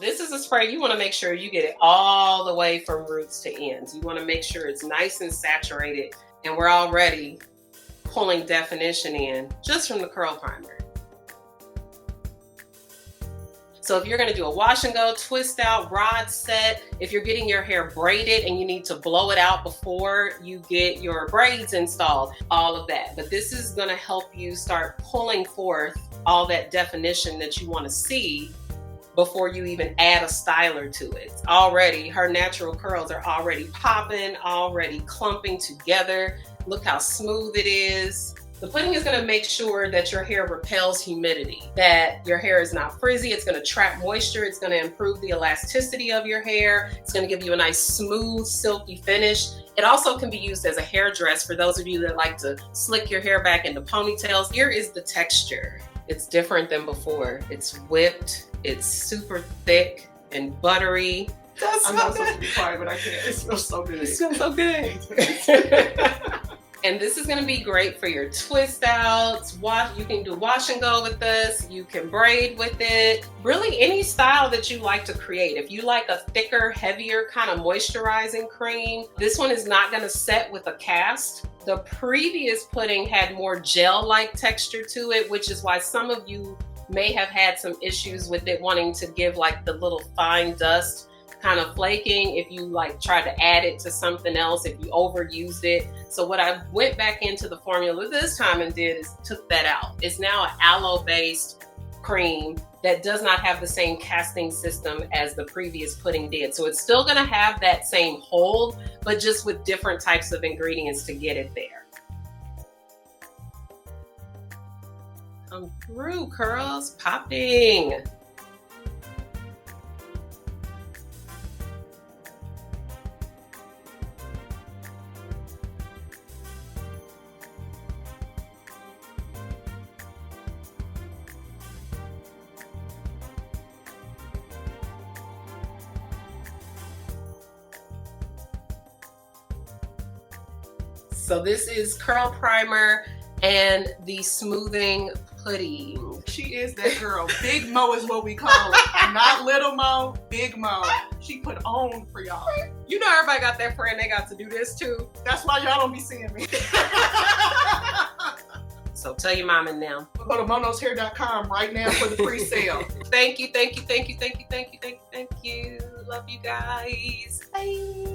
This is a spray. You want to make sure you get it all the way from roots to ends. You want to make sure it's nice and saturated, and we're already pulling definition in just from the curl primer. So if you're going to do a wash and go, twist out, rod set, if you're getting your hair braided and you need to blow it out before you get your braids installed, all of that. But this is going to help you start pulling forth all that definition that you want to see before you even add a styler to it. Already, her natural curls are already popping, already clumping together. Look how smooth it is. The pudding is going to make sure that your hair repels humidity, that your hair is not frizzy. It's going to trap moisture. It's going to improve the elasticity of your hair. It's going to give you a nice, smooth, silky finish. It also can be used as a hairdress for those of you that like to slick your hair back into ponytails. Here is the texture. It's different than before. It's whipped. It's super thick and buttery. I'm not supposed to be quiet, but I can't. It smells so good. It smells so good. And this is going to be great for your twist outs. You can do wash and go with this. You can braid with it. Really any style that you like to create. If you like a thicker, heavier kind of moisturizing cream, this one is not going to set with a cast. The previous pudding had more gel-like texture to it, which is why some of you may have had some issues with it wanting to give like the little fine dust kind of flaking if you like tried to add it to something else, if you overused it. So what I went back into the formula this time and did is took that out. It's now an aloe-based cream that does not have the same casting system as the previous pudding did. So it's still gonna have that same hold, but just with different types of ingredients to get it there. Come through, curls popping. So this is curl primer and the smoothing pudding. She is that girl. Big Mo is what we call her. Not Little Mo, Big Mo. She put on for y'all. You know everybody got that friend they got to do this too. That's why y'all don't be seeing me. So tell your mama now. Go to MoKnowsHair.com right now for the pre-sale. Thank you, thank you, thank you, thank you, thank you, thank you, thank you. Love you guys. Bye.